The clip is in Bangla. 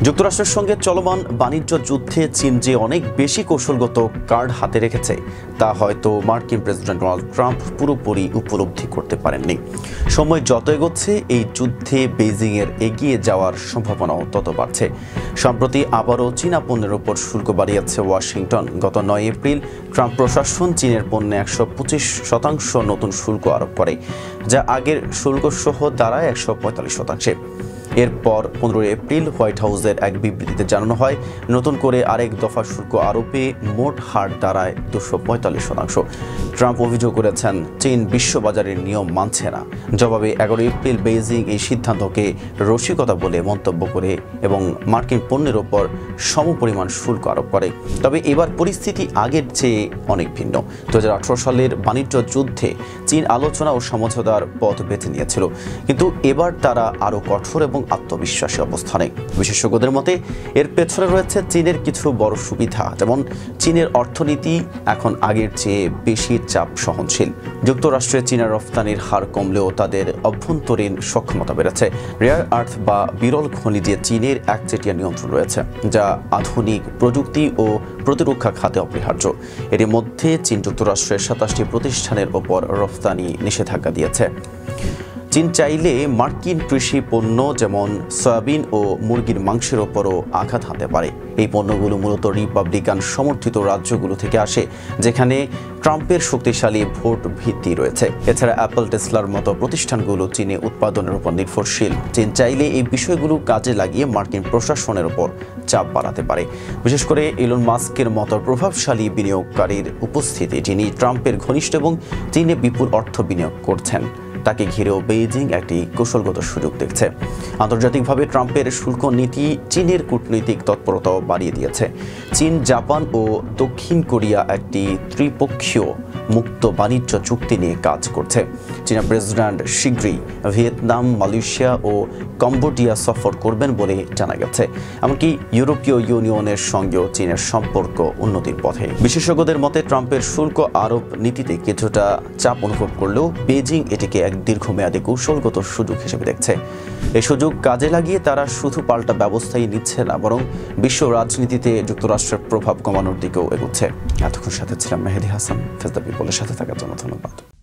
যুক্তরাষ্ট্রের সঙ্গে চলমান বাণিজ্য যুদ্ধে চীন যে অনেক বেশি কৌশলগত কার্ড হাতে রেখেছে তা হয়তো মার্কিন প্রেসিডেন্ট ডোনাল্ড ট্রাম্প পুরোপুরি উপলব্ধি করতে পারেননি। সময় যত এগোচ্ছে এই যুদ্ধে বেইজিংয়ের এগিয়ে যাওয়ার সম্ভাবনাও তত বাড়ছে। সম্প্রতি আবারও চীনা পণ্যের ওপর শুল্ক বাড়িয়েছে ওয়াশিংটন। গত ৯ এপ্রিল ট্রাম্প প্রশাসন চীনের পণ্যে ১২৫% নতুন শুল্ক আরোপ করে, যা আগের শুল্কসহ দাঁড়ায় ১৪৫%। এরপর ১৫ এপ্রিল হোয়াইট হাউসের এক বিবৃতিতে জানানো হয়, নতুন করে আরেক দফা শুল্ক আরোপে মোট হার দাঁড়ায় ২৪৫%। ট্রাম্প অভিযোগ করেছেন চীন বিশ্ববাজারের নিয়ম মানছে না। জবাবে ১১ এপ্রিল বেইজিং এই সিদ্ধান্তকে রসিকতা বলে মন্তব্য করে এবং মার্কিন পণ্যের ওপর সমপরিমাণ শুল্ক আরোপ করে। তবে এবার পরিস্থিতি আগের চেয়ে অনেক ভিন্ন। ২০১৮ সালের বাণিজ্য যুদ্ধে চীন আলোচনা ও সমঝোতার পথ বেছে নিয়েছিল, কিন্তু এবার তারা আরও কঠোর এবং আত্মবিশ্বাসী অবস্থানে। বিশেষজ্ঞদের মতে এর পেছনে রয়েছে চীনের কিছু বড় সুবিধা, যেমন চীনের অর্থনীতি এখন আগের চেয়ে বেশি চাপ সহনশীল। যুক্তরাষ্ট্রে চীনের রফতানির হার কমলেও তাদের অভ্যন্তরীণ সক্ষমতা বেড়েছে। রেয়ার আর্থ বা বিরল খনিজে চীনের একচেটিয়া নিয়ন্ত্রণ রয়েছে, যা আধুনিক প্রযুক্তি ও প্রতিরক্ষা খাতে অপরিহার্য। এর মধ্যে চীন যুক্তরাষ্ট্রের ২৭টি প্রতিষ্ঠানের ওপর রফতানি নিষেধাজ্ঞা দিয়েছে। চীন চাইলে মার্কিন কৃষি পণ্য যেমন সয়াবিন ও মুরগির মাংসের ওপরও আঘাত হানতে পারে। এই পণ্যগুলো মূলত রিপাবলিকান সমর্থিত রাজ্যগুলো থেকে আসে, যেখানে ট্রাম্পের শক্তিশালী ভোট ভিত্তি রয়েছে। এছাড়া অ্যাপল, টেসলার মতো প্রতিষ্ঠানগুলো চীনে উৎপাদনের উপর নির্ভরশীল। চীন চাইলে এই বিষয়গুলো কাজে লাগিয়ে মার্কিন প্রশাসনের উপর চাপ বাড়াতে পারে। বিশেষ করে ইলন মাস্কের মতো প্রভাবশালী বিনিয়োগকারীর উপস্থিতি, যিনি ট্রাম্পের ঘনিষ্ঠ এবং চীনে বিপুল অর্থ বিনিয়োগ করছেন, তাকে ঘিরেও বেইজিং একটি কৌশলগত সুযোগ দেখছে। আন্তর্জাতিকভাবে ট্রাম্পের শুল্ক নীতি চীনের কূটনৈতিক তৎপরতাও বাড়িয়ে দিয়েছে। চীন, জাপান ও দক্ষিণ কোরিয়া একটি ত্রিপক্ষীয় মুক্ত বাণিজ্য চুক্তি নিয়ে কাজ করছে। চীনা প্রেসিডেন্ট শীঘ্রই ভিয়েতনাম, মালয়েশিয়া ও কম্বোডিয়া সফর করবেন বলে জানা গেছে। এমনকি ইউরোপীয় ইউনিয়নের সঙ্গেও চীনের সম্পর্ক উন্নতির পথে। বিশেষজ্ঞদের মতে ট্রাম্পের শুল্ক আরোপ নীতিতে কিছুটা চাপ অনুভব করলেও বেইজিং এটিকে এক দীর্ঘমেয়াদী কৌশলগত সুযোগ হিসেবে দেখছে। এই সুযোগ কাজে লাগিয়ে তারা শুধু পাল্টা ব্যবস্থাই নিচ্ছে না, বরং বিশ্ব রাজনীতিতে যুক্তরাষ্ট্রের প্রভাব কমানোর দিকেও এগোচ্ছে। এতক্ষণ সাথে ছিলাম মেহেদী হাসান। ফেস দ্য পিপলের সাথে থাকার জন্য ধন্যবাদ।